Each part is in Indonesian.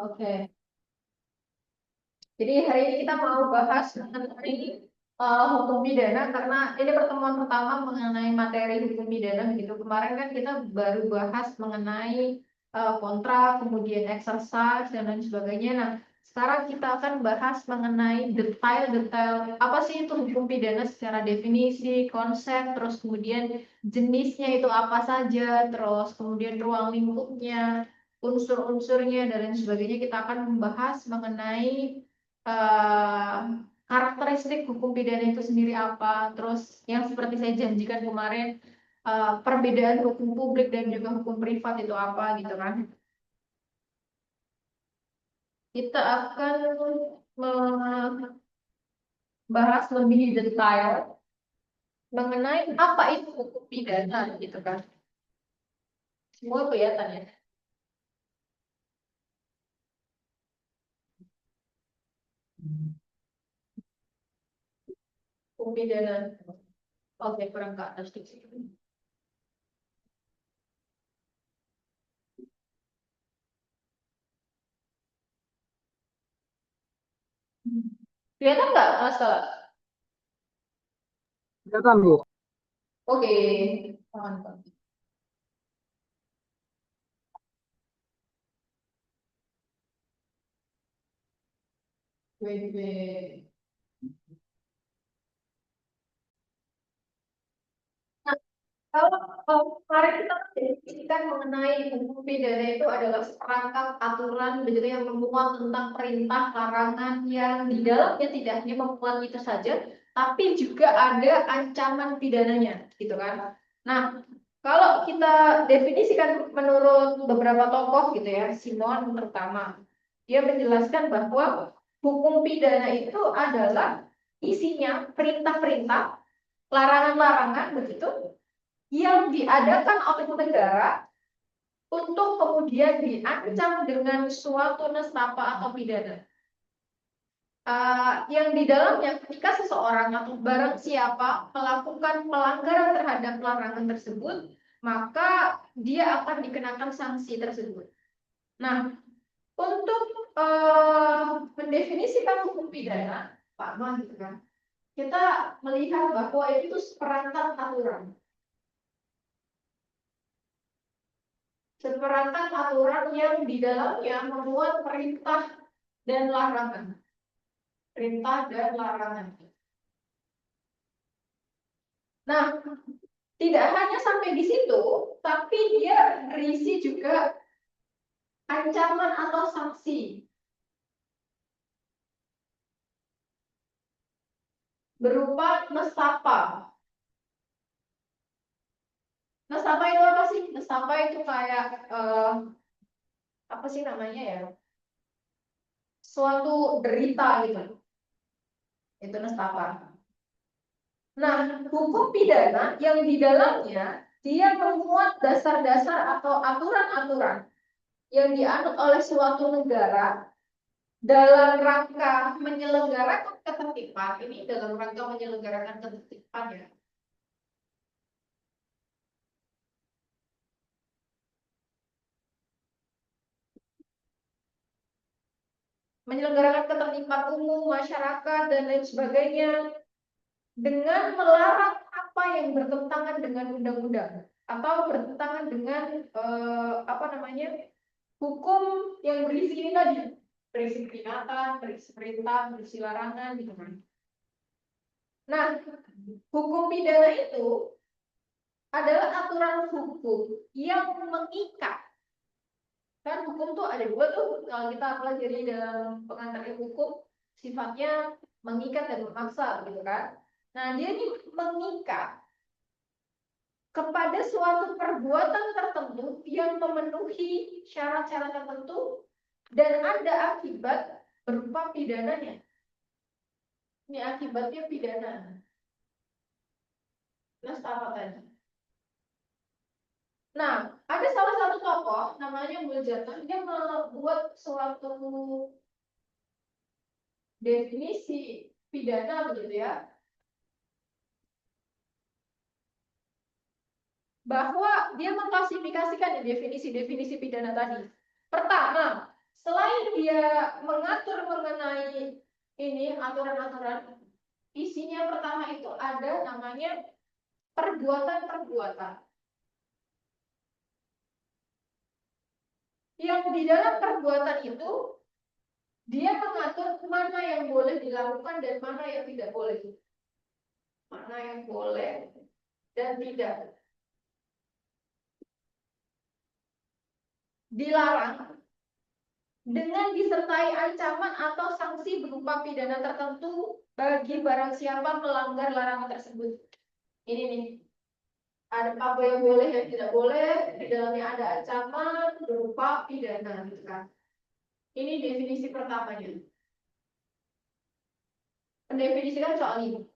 Oke. Jadi hari ini kita mau bahas mengenai hukum pidana karena ini pertemuan pertama mengenai materi hukum pidana gitu. Kemarin kan kita baru bahas mengenai kontrak, kemudian exercise dan lain sebagainya. Nah, sekarang kita akan bahas mengenai detail-detail apa sih itu hukum pidana secara definisi, konsep, terus kemudian jenisnya itu apa saja, terus kemudian ruang lingkupnya, unsur-unsurnya dan lain sebagainya. Kita akan membahas mengenai eh, karakteristik hukum pidana itu sendiri apa, terus yang seperti saya janjikan kemarin, perbedaan hukum publik dan juga hukum privat itu apa gitu kan. Kita akan membahas lebih detail mengenai apa itu hukum pidana gitu kan. Semua kelihatan ya. Hukum pidana. Oke, kurang ke atas dikit. Kelihatan nggak masalah? Kelihatan, Bu. Oke. Mantap. Wait, wait. Kalau kemarin kita diskusikan mengenai hukum pidana itu adalah seperangkat aturan begitu yang memuat tentang perintah larangan yang di dalamnya tidak hanya memuat itu saja, tapi juga ada ancaman pidananya, gitu kan? Nah, kalau kita definisikan menurut beberapa tokoh gitu ya, Simon terutama, dia menjelaskan bahwa hukum pidana itu adalah isinya perintah-perintah, larangan-larangan begitu yang diadakan oleh negara untuk kemudian diancam dengan suatu nestapa atau pidana. Yang di dalamnya ketika seseorang atau barang siapa melakukan pelanggaran terhadap larangan tersebut, maka dia akan dikenakan sanksi tersebut. Nah, untuk mendefinisikan hukum pidana, Pak Noh, gitu kan, kita melihat bahwa itu seperangkat aturan. Seperangkat aturan yang di dalamnya memuat perintah dan larangan. Perintah dan larangan. Nah, tidak hanya sampai di situ, tapi dia berisi juga ancaman atau sanksi berupa nestapa. Nestapa itu apa sih? Nestapa itu kayak apa sih namanya ya? Suatu derita gitu. Itu nestapa. Nah, hukum pidana yang di dalamnya dia memuat dasar-dasar atau aturan-aturan yang dianut oleh suatu negara dalam rangka menyelenggarakan ketertiban. Ini dalam rangka menyelenggarakan ketertiban ya. Menyelenggarakan ketertiban umum, masyarakat, dan lain sebagainya dengan melarang apa yang bertentangan dengan undang-undang atau bertentangan dengan apa namanya hukum yang berisi ini tadi, berisi peringatan, berisi perintah, berisi larangan gitu kan. Nah, hukum pidana itu adalah aturan hukum yang mengikat. Kan hukum tuh ada dua tuh, kalau kita pelajari dalam pengantar ilmu hukum, sifatnya mengikat dan memaksa gitu kan. Nah, dia ini mengikat kepada suatu perbuatan tertentu yang memenuhi syarat-syarat tertentu dan ada akibat berupa pidananya. Ini akibatnya pidana. Nah, apa tadi? Nah, ada salah satu tokoh namanya Muljakan, dia membuat suatu definisi pidana begitu ya, bahwa dia mengklasifikasikan definisi-definisi pidana tadi. Pertama, selain dia mengatur mengenai ini aturan-aturan, isinya pertama itu ada namanya perbuatan-perbuatan. Yang di dalam perbuatan itu dia mengatur mana yang boleh dilakukan dan mana yang tidak boleh. Mana yang boleh dan tidak. Dilarang dengan disertai ancaman atau sanksi berupa pidana tertentu bagi barang siapa melanggar larangan tersebut. Ini nih, ada apa yang boleh yang tidak boleh, di dalamnya ada ancaman berupa pidana, gitu kan. Ini definisi pertamanya. Mendefinisikan soal ini.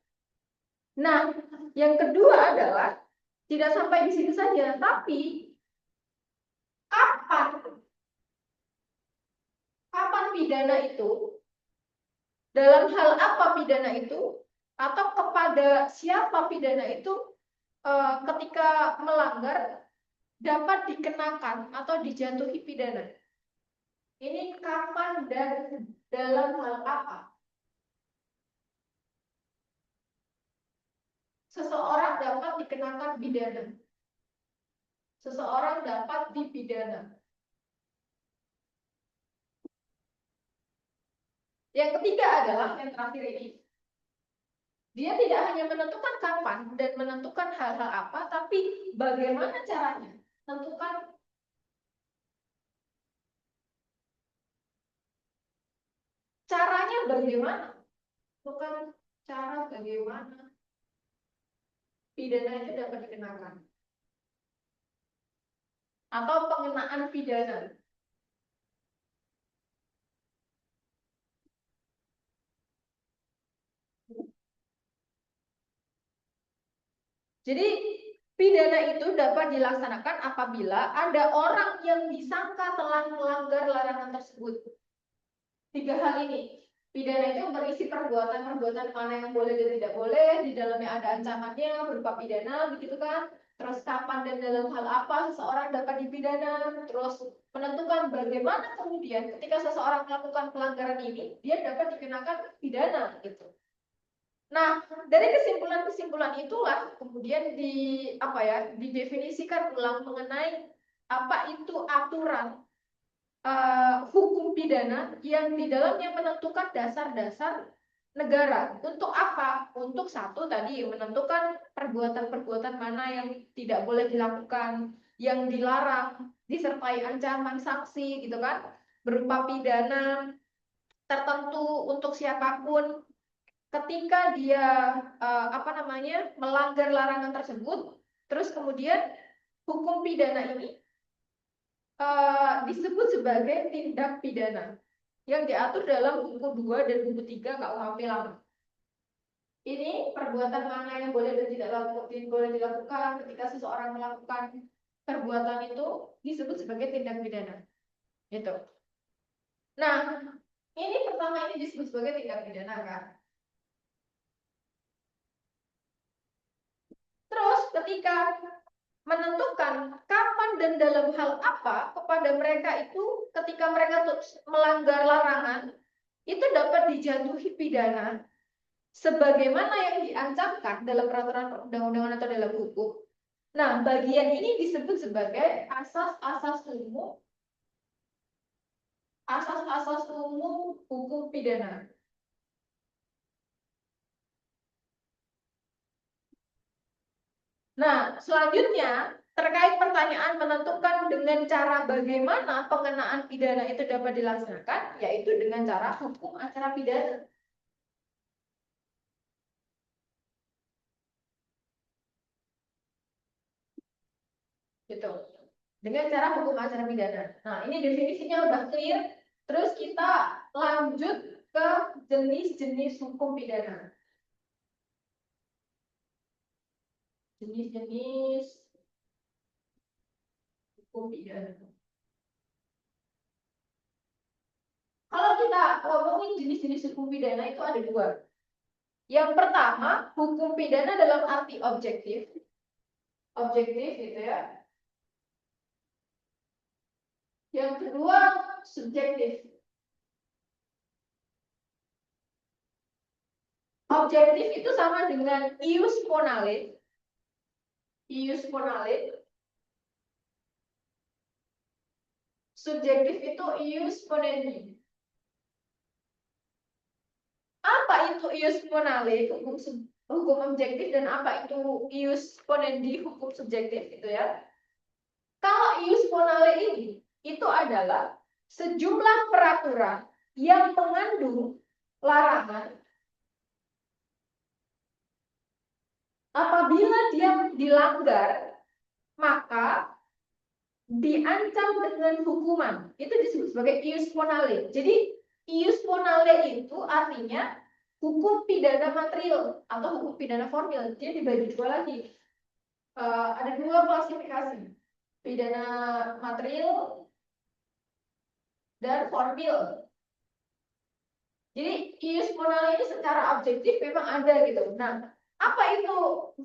Nah, yang kedua adalah tidak sampai di situ saja, tapi kapan pidana itu, dalam hal apa pidana itu, atau kepada siapa pidana itu ketika melanggar dapat dikenakan atau dijatuhi pidana. Ini kapan dan dalam hal apa? Seseorang dapat dikenakan pidana. Seseorang dapat dipidana. Yang ketiga adalah yang terakhir ini. Dia tidak hanya menentukan kapan dan menentukan hal-hal apa, tapi bagaimana caranya. Tentukan caranya bagaimana. Bukan cara bagaimana pidana itu dapat dikenakan. Atau pengenaan pidana. Jadi pidana itu dapat dilaksanakan apabila ada orang yang disangka telah melanggar larangan tersebut. Tiga hal ini. Pidana itu berisi perbuatan-perbuatan mana yang boleh dan tidak boleh, di dalamnya ada ancamannya berupa pidana, begitu kan? Terus kapan dan dalam hal apa seseorang dapat dipidana, terus menentukan bagaimana kemudian ketika seseorang melakukan pelanggaran ini, dia dapat dikenakan pidana gitu. Nah, dari kesimpulan-kesimpulan itulah kemudian didefinisikan ulang mengenai apa itu aturan hukum pidana yang di dalamnya menentukan dasar-dasar negara. Untuk apa? Untuk satu tadi menentukan perbuatan-perbuatan mana yang tidak boleh dilakukan, yang dilarang, disertai ancaman sanksi gitu kan, berupa pidana tertentu untuk siapapun ketika dia melanggar larangan tersebut. Terus kemudian hukum pidana ini disebut sebagai tindak pidana yang diatur dalam buku 2 dan buku 3 KUHP lama. Ini perbuatan mana yang boleh dan tidak boleh dilakukan ketika seseorang melakukan perbuatan itu disebut sebagai tindak pidana. Gitu. Nah, ini pertama ini disebut sebagai tindak pidana kan. Terus ketika menentukan kapan dan dalam hal apa kepada mereka itu ketika mereka melanggar larangan itu dapat dijatuhi pidana sebagaimana yang diancamkan dalam peraturan perundang-undangan atau dalam hukum. Nah, bagian ini disebut sebagai asas-asas umum hukum pidana. Nah, selanjutnya terkait pertanyaan menentukan dengan cara bagaimana pengenaan pidana itu dapat dilaksanakan, yaitu dengan cara hukum acara pidana. Gitu. Dengan cara hukum acara pidana. Nah, ini definisinya udah clear. Terus kita lanjut ke jenis-jenis hukum pidana. Jenis-jenis hukum pidana. Kalau kita ngomongin jenis-jenis hukum pidana itu ada dua. Yang pertama, hukum pidana dalam arti objektif. Objektif gitu ya. Yang kedua, subjektif. Objektif itu sama dengan ius ponale. Ius ponale. Subjektif itu ius ponendi. Apa itu ius ponale, hukum objektif, dan apa itu ius ponendi, hukum subjektif itu ya? Kalau ius ponale ini itu adalah sejumlah peraturan yang mengandung larangan apabila dia dilanggar maka diancam dengan hukuman. Itu disebut sebagai ius ponale. Jadi ius ponale itu artinya hukum pidana material atau hukum pidana formil. Dia dibagi dua lagi. Ada dua klasifikasi, pidana material dan formil. Jadi ius ponale ini secara objektif memang ada gitu. Nah, apa itu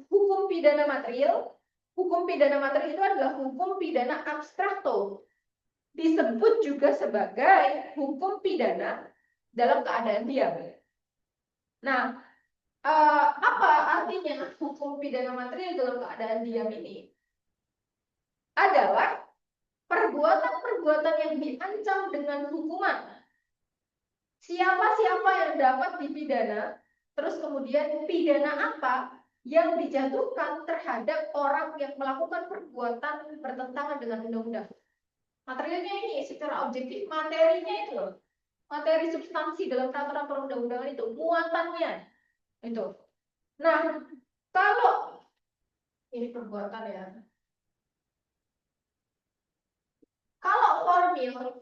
hukum pidana material? Hukum pidana material itu adalah hukum pidana abstrakto. Disebut juga sebagai hukum pidana dalam keadaan diam. Nah, apa artinya hukum pidana material dalam keadaan diam ini? Adalah perbuatan-perbuatan yang diancam dengan hukuman. Siapa-siapa yang dapat dipidana, terus kemudian pidana apa yang dijatuhkan terhadap orang yang melakukan perbuatan bertentangan dengan undang-undang. Materialnya ini secara objektif, materinya itu loh. Materi substansi dalam peraturan perundang-undangan itu, muatannya itu. Nah, kalau ini perbuatan ya. Kalau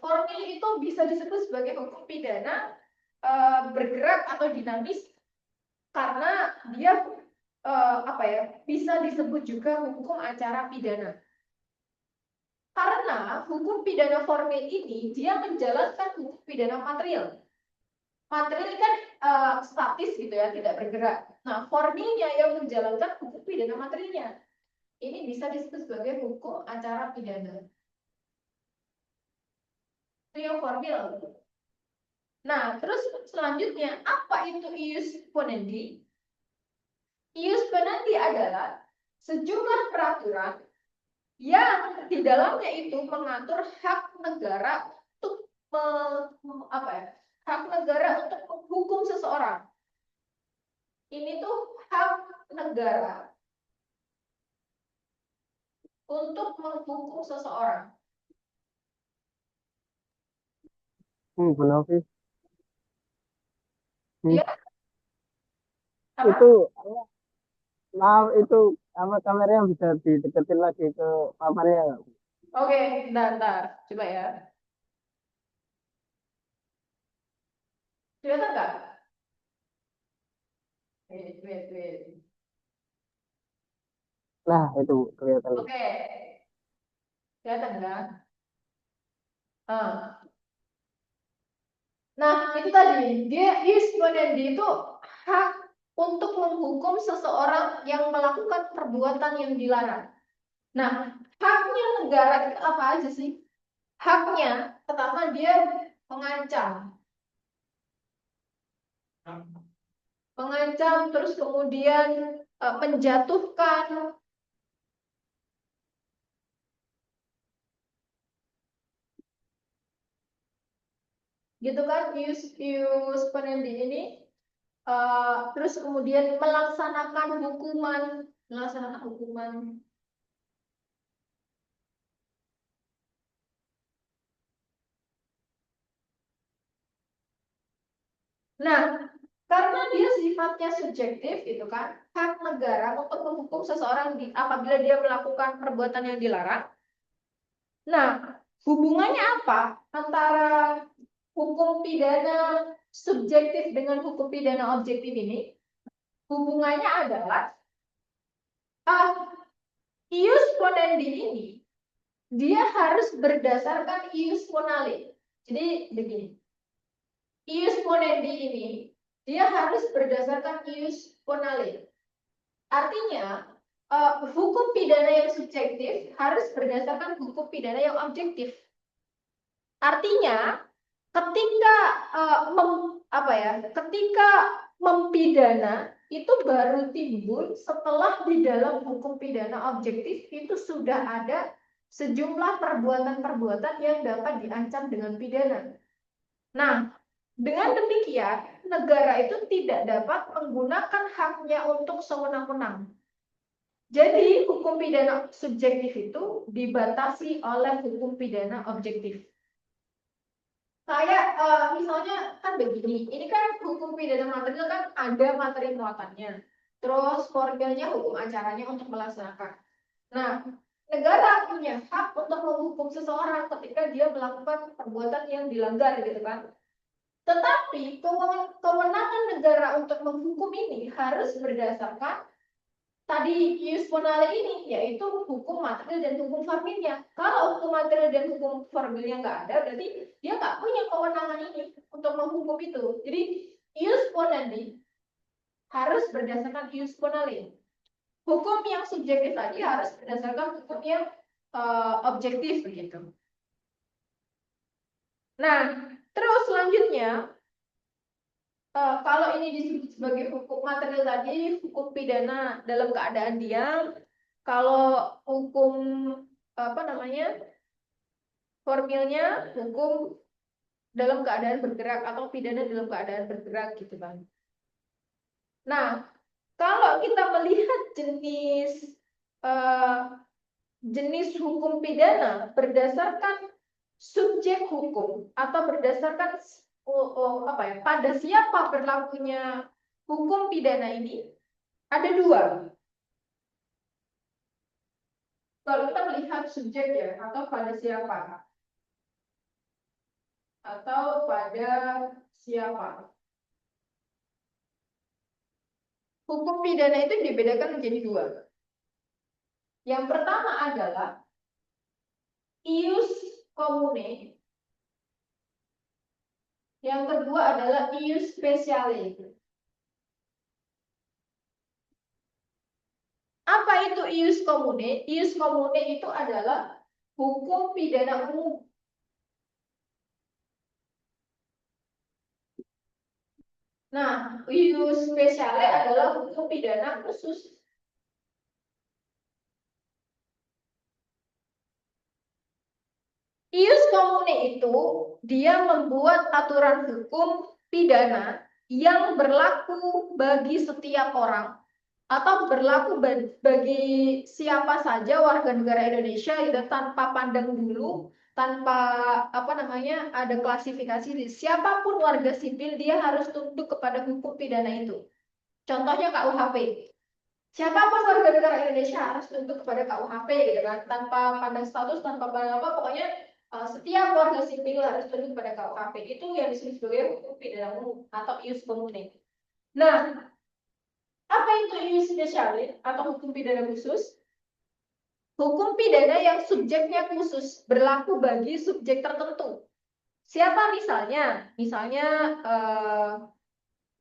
formil itu bisa disebut sebagai hukum pidana bergerak atau dinamis karena dia bisa disebut juga hukum acara pidana. Karena hukum pidana formil ini dia menjalankan hukum pidana material. Material kan statis gitu ya, tidak bergerak. Nah, formilnya yang menjalankan hukum pidana materialnya. Ini bisa disebut sebagai hukum acara pidana. Itu yang formil. Nah, terus selanjutnya, apa itu ius ponendi? Ius ponendi adalah sejumlah peraturan yang di dalamnya itu mengatur hak negara untuk hak negara untuk menghukum seseorang. Ini tuh hak negara untuk menghukum seseorang. Benar sih. Ya. Itu maaf itu apa kameranya bisa dideketin lagi ke pamannya. Oke, bentar. Coba ya. Kelihatan nggak? Wait. Nah, itu kelihatan. Oke. Kelihatan nggak? Nah, itu tadi. Dia ius ponendi itu hak untuk menghukum seseorang yang melakukan perbuatan yang dilarang. Nah, haknya negara itu apa aja sih? Haknya, pertama dia mengancam. Mengancam, terus kemudian menjatuhkan. Gitu kan, ius ponendi ini. Terus kemudian melaksanakan hukuman. Nah, karena dia sifatnya subjektif gitu kan, hak negara untuk menghukum seseorang apabila dia melakukan perbuatan yang dilarang. Nah, hubungannya apa antara hukum pidana subjektif dengan hukum pidana objektif ini? Hubungannya adalah ius ponendi ini dia harus berdasarkan ius ponale. Jadi begini. Ius ponendi ini dia harus berdasarkan ius ponale. Artinya hukum pidana yang subjektif harus berdasarkan hukum pidana yang objektif. Artinya ketika ketika mempidana itu baru timbul setelah di dalam hukum pidana objektif itu sudah ada sejumlah perbuatan-perbuatan yang dapat diancam dengan pidana. Nah, dengan demikian, negara itu tidak dapat menggunakan haknya untuk sewenang-wenang. Jadi, hukum pidana subjektif itu dibatasi oleh hukum pidana objektif. Kayak misalnya kan begini, ini kan hukum pidana material kan ada materi muatannya, terus formilnya hukum acaranya untuk melaksanakan. Nah, negara punya hak untuk menghukum seseorang ketika dia melakukan perbuatan yang dilanggar gitu kan. Tetapi kewenangan negara untuk menghukum ini harus berdasarkan tadi ius bonale ini, yaitu hukum material dan hukum formilnya. Kalau hukum material dan hukum formilnya nggak ada, berarti dia nggak punya kewenangan ini untuk menghukum itu. Jadi ius bonale harus berdasarkan ius bonale. Hukum yang subjektif tadi harus berdasarkan hukum yang objektif begitu. Nah, terus selanjutnya kalau ini disebut sebagai hukum material tadi, hukum pidana dalam keadaan diam. Kalau hukum apa namanya formilnya hukum dalam keadaan bergerak atau pidana dalam keadaan bergerak gitu kan. Nah, kalau kita melihat jenis hukum pidana berdasarkan subjek hukum atau berdasarkan apa ya pada siapa berlakunya hukum pidana ini ada dua. Kalau kita melihat subjek ya atau pada siapa hukum pidana itu dibedakan menjadi dua. Yang pertama adalah ius commune. Yang kedua adalah ius speciale. Apa itu ius commune? Ius commune itu adalah hukum pidana umum. Nah, ius speciale adalah hukum pidana khusus. Ius commune itu dia membuat aturan hukum pidana yang berlaku bagi setiap orang atau berlaku bagi siapa saja warga negara Indonesia gitu tanpa pandang bulu, tanpa apa namanya ada klasifikasi siapapun warga sipil dia harus tunduk kepada hukum pidana itu. Contohnya KUHP. Siapapun warga negara Indonesia harus tunduk kepada KUHP gitu kan, tanpa pandang status, tanpa pandang apa, pokoknya setiap warga sipil harus tunduk kepada KUHP. Itu yang disebut sebagai hukum pidana umum atau ius commune. Nah, apa itu ius speciale atau hukum pidana khusus? Hukum pidana yang subjeknya khusus berlaku bagi subjek tertentu. Siapa misalnya? Misalnya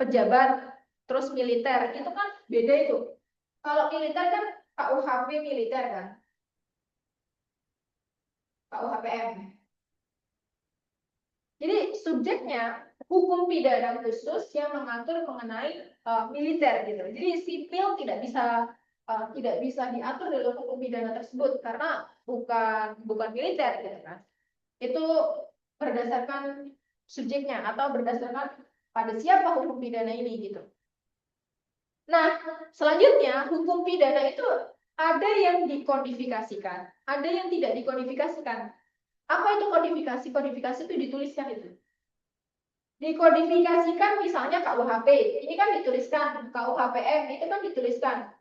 pejabat, terus militer, itu kan beda itu. Kalau militer kan KUHP militer kan, KUHPM. Jadi subjeknya hukum pidana khusus yang mengatur mengenai militer gitu. Jadi sipil tidak bisa diatur dalam hukum pidana tersebut karena bukan militer gitu kan. Itu berdasarkan subjeknya atau berdasarkan pada siapa hukum pidana ini gitu. Nah, selanjutnya hukum pidana itu ada yang dikodifikasikan, ada yang tidak dikodifikasikan. Apa itu kodifikasi? Kodifikasi itu dituliskan itu. Dikodifikasikan misalnya KUHP, ini kan dituliskan, KUHPM itu kan dituliskan.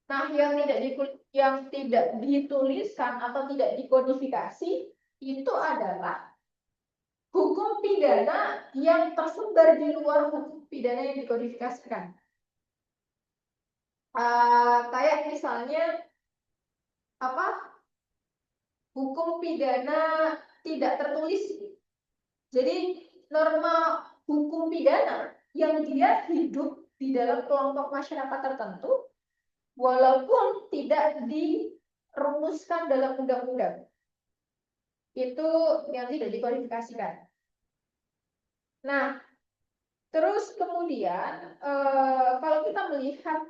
Nah, yang tidak dituliskan atau tidak dikodifikasi itu adalah hukum pidana yang tersebar di luar hukum pidana yang dikodifikasikan. Kayak misalnya apa? Hukum pidana tidak tertulis. Jadi norma hukum pidana yang dia hidup di dalam kelompok masyarakat tertentu walaupun tidak dirumuskan dalam undang-undang. Itu yang tidak dikualifikasikan. Nah, Terus kemudian kalau kita melihat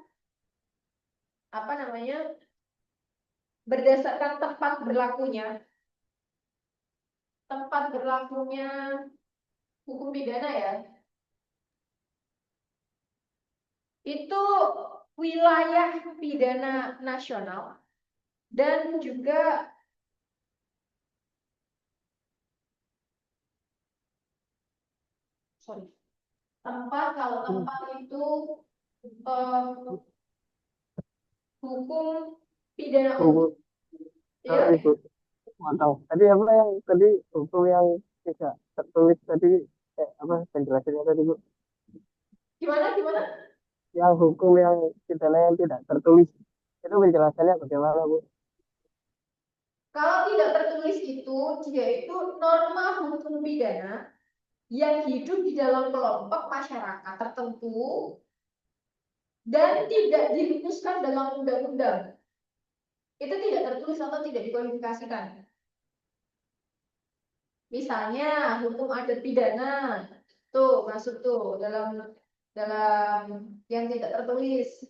apa namanya berdasarkan tempat berlakunya hukum pidana ya, itu wilayah pidana nasional dan juga kalau tempat itu eh, hukum pidana umum Hukum, ya. itu mantap. Tadi apa yang tadi hukum yang tidak tertulis tadi, apa penjelasannya tadi Bu? Gimana? Yang hukum yang pidana yang tidak tertulis itu penjelasannya bagaimana Bu? Kalau tidak tertulis itu yaitu norma hukum pidana yang hidup di dalam kelompok masyarakat tertentu dan tidak dirumuskan dalam undang-undang. Itu tidak tertulis atau tidak dikodifikasikan. Misalnya hukum adat pidana tuh masuk tuh dalam dalam yang tidak tertulis.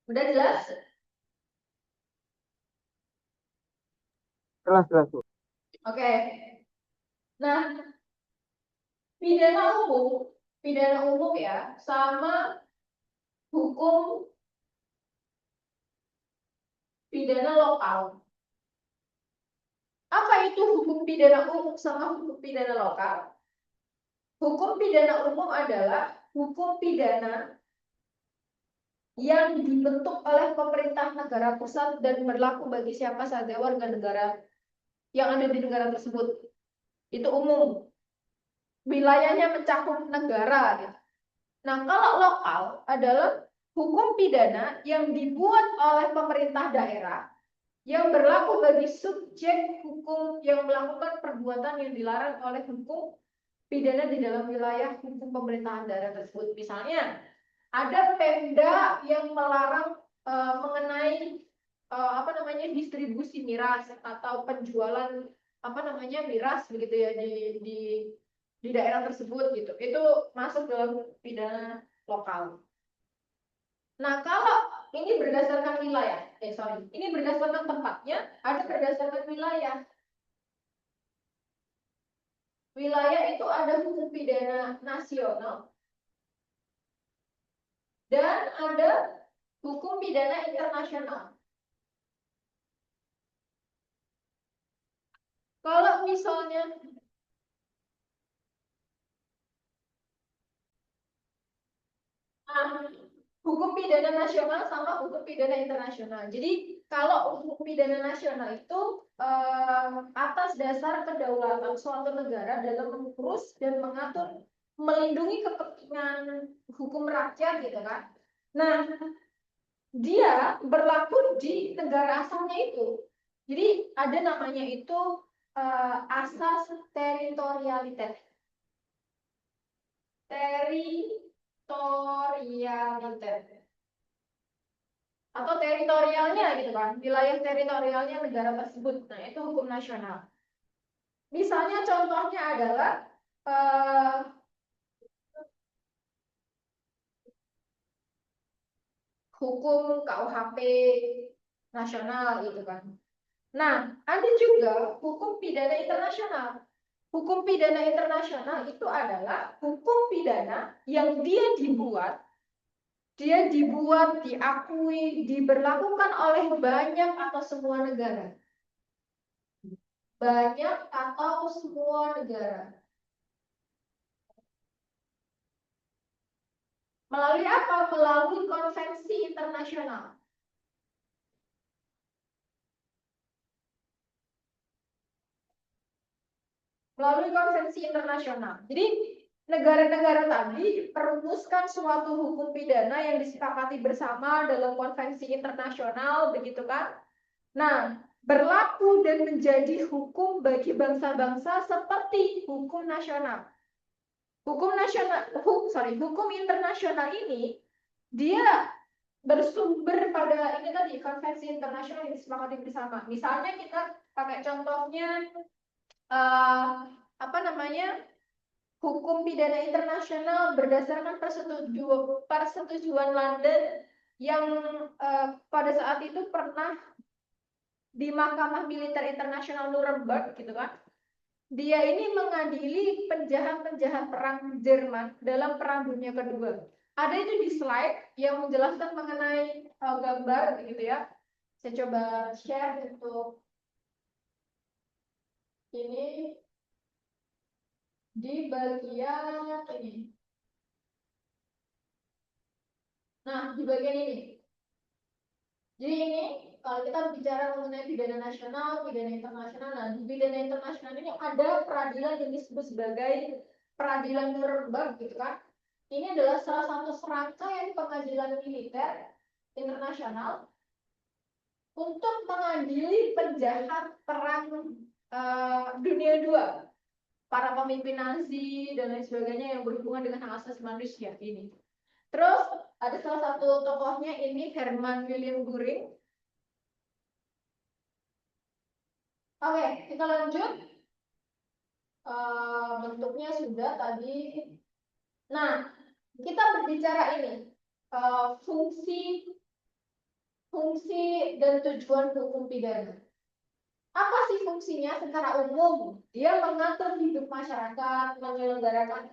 Udah jelas? Jelas Bu. Oke. Nah, pidana umum ya, sama hukum pidana lokal. Apa itu hukum pidana umum sama hukum pidana lokal? Hukum pidana umum adalah hukum pidana yang dibentuk oleh pemerintah negara pusat dan berlaku bagi siapa saja warga negara yang ada di negara tersebut. Itu umum. Wilayahnya mencakup negara gitu. Nah, kalau lokal adalah hukum pidana yang dibuat oleh pemerintah daerah yang berlaku bagi subjek hukum yang melakukan perbuatan yang dilarang oleh hukum pidana di dalam wilayah hukum pemerintahan daerah tersebut. Misalnya, ada Pemda yang melarang mengenai apa namanya distribusi miras atau penjualan apa namanya miras begitu ya di daerah tersebut gitu. Itu masuk dalam pidana lokal. Nah, kalau ini berdasarkan wilayah, ini berdasarkan tempatnya, ada berdasarkan wilayah. Wilayah itu ada hukum pidana nasional dan ada hukum pidana internasional. Kalau misalnya hukum pidana nasional sama hukum pidana internasional. Jadi kalau hukum pidana nasional itu atas dasar kedaulatan suatu negara dalam mengurus dan mengatur, melindungi kepentingan hukum rakyat gitu kan. Nah, dia berlaku di negara asalnya itu. Jadi ada namanya itu asas teritorialitas. Teritorialitas atau teritorialnya gitu kan, wilayah teritorialnya negara tersebut. Nah, itu hukum nasional. Misalnya contohnya adalah eh, hukum KUHP nasional gitu kan. Nah, ada juga hukum pidana internasional. Hukum pidana internasional itu adalah hukum pidana yang dia dibuat, diakui, diberlakukan oleh banyak atau semua negara. Banyak atau semua negara. Melalui apa? Melalui konvensi internasional. Melalui konvensi internasional. Jadi negara-negara tadi merumuskan suatu hukum pidana yang disepakati bersama dalam konvensi internasional, begitu kan? Nah, berlaku dan menjadi hukum bagi bangsa-bangsa seperti hukum nasional. hukum internasional ini dia bersumber pada ini tadi konvensi internasional yang disepakati bersama. Misalnya kita pakai contohnya apa namanya hukum pidana internasional berdasarkan persetujuan London yang pada saat itu pernah di Mahkamah Militer Internasional Nuremberg gitu kan. Dia ini mengadili penjahat-penjahat perang Jerman dalam Perang Dunia Kedua. Ada itu di slide yang menjelaskan mengenai gambar gitu ya. Saya coba share untuk ini di bagian ini. Nah, di bagian ini. Jadi ini kalau kita bicara mengenai pidana nasional, pidana internasional, nah di pidana internasional ini ada peradilan yang disebut sebagai peradilan Nuremberg gitu kan. Ini adalah salah satu serangkaian pengadilan militer internasional untuk mengadili penjahat perang dunia II, para pemimpin Nazi dan lain sebagainya yang berhubungan dengan hak asasi manusia ini. Terus ada salah satu tokohnya ini Hermann Wilhelm Göring. Oke, kita lanjut. Bentuknya sudah tadi. Nah, kita berbicara ini fungsi dan tujuan hukum pidana. Apa sih fungsinya secara umum? Dia mengatur hidup masyarakat, menyelenggarakan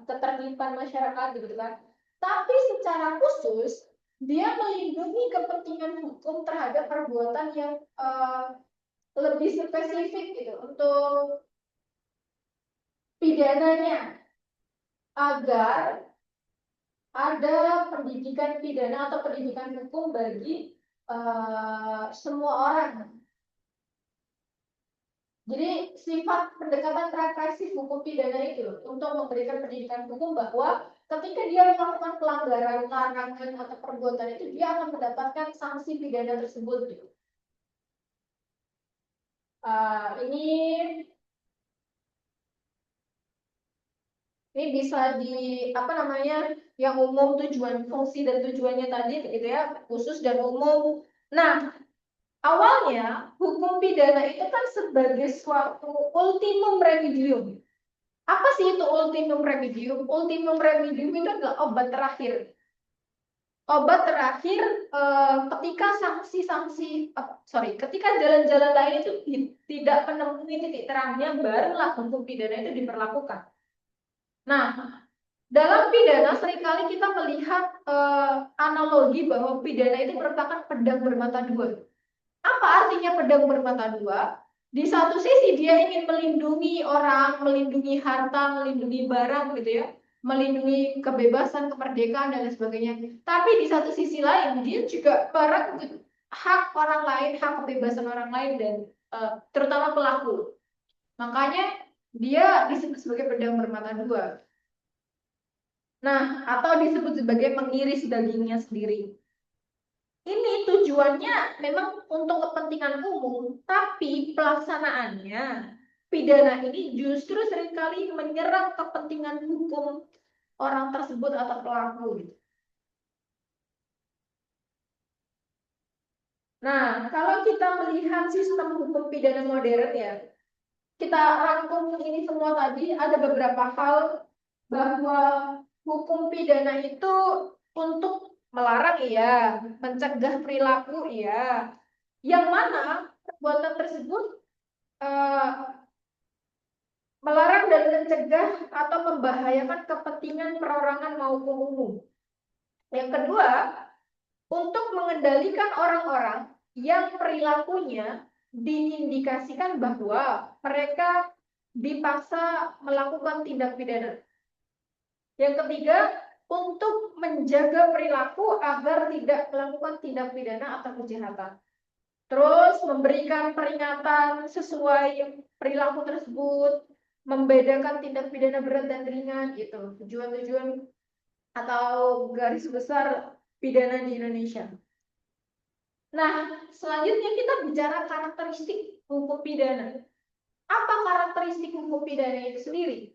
ketertiban masyarakat, gitu kan. Tapi secara khusus, dia melindungi kepentingan hukum terhadap perbuatan yang lebih spesifik gitu untuk pidananya, agar ada pendidikan pidana atau pendidikan hukum bagi semua orang. Jadi sifat pendekatan represif hukum pidana itu untuk memberikan pendidikan hukum bahwa ketika dia melakukan pelanggaran, larangan atau perbuatan itu, dia akan mendapatkan sanksi pidana tersebut. Ini bisa di apa namanya yang umum, tujuan, fungsi dan tujuannya tadi gitu ya, khusus dan umum. Nah, awalnya hukum pidana itu kan sebagai suatu ultimum remedium. Apa sih itu ultimum remedium? Ultimum remedium itu adalah obat terakhir. Obat terakhir ketika ketika jalan-jalan lain itu tidak menemui titik terangnya, barulah hukum pidana itu diberlakukan. Nah, dalam pidana seringkali kita melihat analogi bahwa pidana itu merupakan pedang bermata dua. Apa artinya pedang bermata dua? Di satu sisi dia ingin melindungi orang, melindungi harta, melindungi barang gitu ya, melindungi kebebasan, kemerdekaan dan lain sebagainya. Tapi di satu sisi lain dia juga merenggut hak orang lain, hak kebebasan orang lain dan terutama pelaku. Makanya dia disebut sebagai pedang bermata dua. Nah, atau disebut sebagai mengiris dagingnya sendiri. Ini tujuannya memang untuk kepentingan umum, tapi pelaksanaannya pidana ini justru seringkali menyerang kepentingan hukum orang tersebut atau pelaku. Nah, kalau kita melihat sistem hukum pidana modern ya, kita rangkum ini semua tadi, ada beberapa hal bahwa hukum pidana itu untuk melarang iya, mencegah perilaku iya, yang mana perbuatan tersebut melarang dan mencegah atau membahayakan kepentingan perorangan maupun umum. Yang kedua, untuk mengendalikan orang-orang yang perilakunya diindikasikan bahwa mereka dipaksa melakukan tindak pidana. Yang ketiga, untuk menjaga perilaku agar tidak melakukan tindak pidana atau kejahatan. Terus memberikan peringatan sesuai perilaku tersebut, membedakan tindak pidana berat dan ringan gitu. Tujuan-tujuan atau garis besar pidana di Indonesia. Nah, selanjutnya kita bicara karakteristik hukum pidana. Apa karakteristik hukum pidana itu sendiri?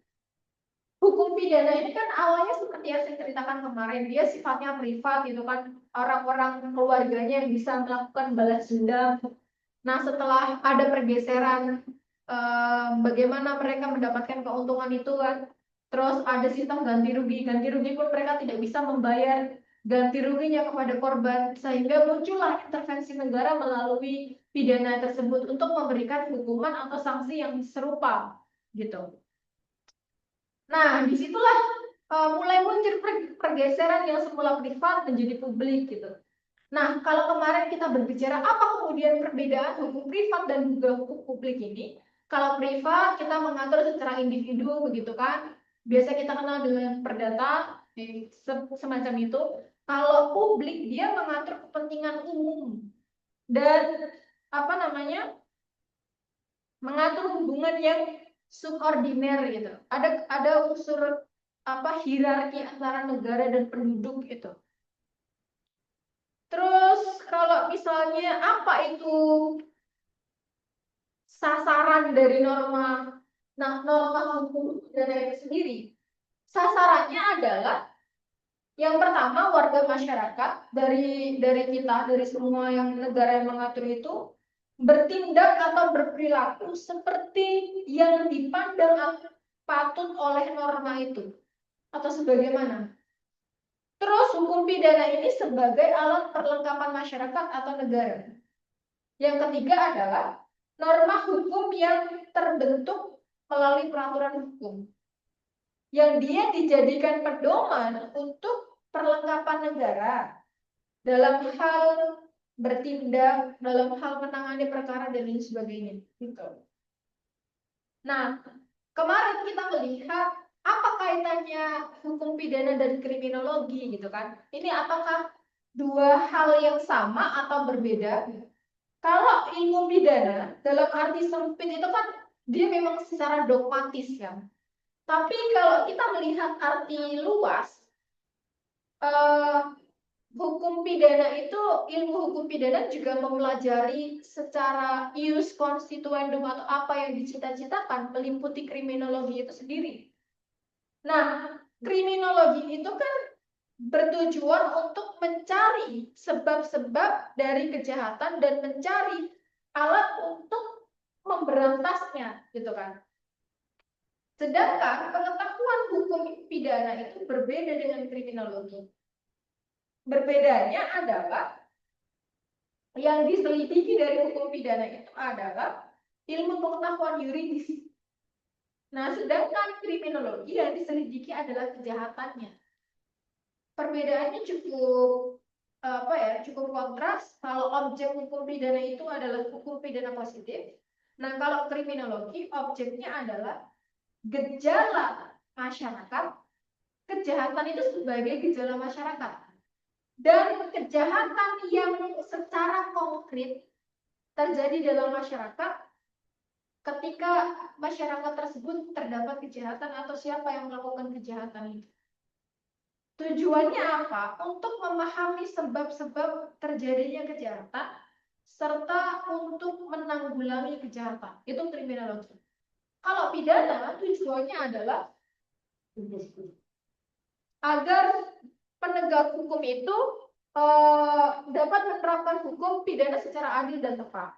hukum pidana ini kan awalnya seperti yang saya ceritakan kemarin, dia sifatnya privat gitu kan, orang-orang keluarganya yang bisa melakukan balas dendam. Nah, setelah ada pergeseran, bagaimana mereka mendapatkan keuntungan itu kan, terus ada sistem ganti rugi pun mereka tidak bisa membayar ganti ruginya kepada korban, sehingga muncullah intervensi negara melalui pidana tersebut untuk memberikan hukuman atau sanksi yang serupa gitu. Nah, disitulah mulai muncul pergeseran yang semula privat menjadi publik gitu. Nah, kalau kemarin kita berbicara apa kemudian perbedaan hukum privat dan juga hukum publik ini? Kalau privat kita mengatur secara individu begitu kan? Biasa kita kenal dengan perdata semacam itu. Kalau publik dia mengatur kepentingan umum dan apa namanya? Mengatur hubungan yang subordiner gitu. Ada unsur apa hierarki antara negara dan penduduk itu. Terus kalau misalnya apa itu sasaran dari norma, nah norma hukum pidana itu sendiri, sasarannya adalah yang pertama warga masyarakat dari kita dari semua yang negara yang mengatur itu bertindak atau berperilaku seperti yang dipandang patut oleh norma itu atau sebagaimana. Terus hukum pidana ini sebagai alat perlengkapan masyarakat atau negara. Yang ketiga adalah norma hukum yang terbentuk melalui peraturan hukum, yang dia dijadikan pedoman untuk perlengkapan negara dalam hal bertindak, dalam hal menangani perkara dan lain sebagainya. Gitu. Nah, kemarin kita melihat apa kaitannya hukum pidana dan kriminologi gitu kan? Ini apakah dua hal yang sama atau berbeda? Kalau ilmu pidana dalam arti sempit itu kan dia memang secara dogmatis kan. Tapi kalau kita melihat arti luas, eh, hukum pidana itu, ilmu hukum pidana juga mempelajari secara ius constituendum atau apa yang dicita-citakan meliputi kriminologi itu sendiri. Nah, kriminologi itu kan bertujuan untuk mencari sebab-sebab dari kejahatan dan mencari alat untuk memberantasnya, gitu kan. Sedangkan pengetahuan hukum pidana itu berbeda dengan kriminologi. Berbedanya adalah yang diselidiki dari hukum pidana itu adalah ilmu pengetahuan yuridis. Nah, sedangkan kriminologi yang diselidiki adalah kejahatannya. Perbedaannya cukup apa ya, cukup kontras. Kalau objek hukum pidana itu adalah hukum pidana positif. Nah, kalau kriminologi objeknya adalah gejala masyarakat. Kejahatan itu sebagai gejala masyarakat. Dan kejahatan yang secara konkret terjadi dalam masyarakat ketika masyarakat tersebut terdapat kejahatan atau siapa yang melakukan kejahatan itu. Tujuannya apa? Untuk memahami sebab-sebab terjadinya kejahatan serta untuk menanggulangi kejahatan. Itu kriminologi. Kalau pidana tujuannya adalah agar penegak hukum itu dapat menerapkan hukum pidana secara adil dan tepat.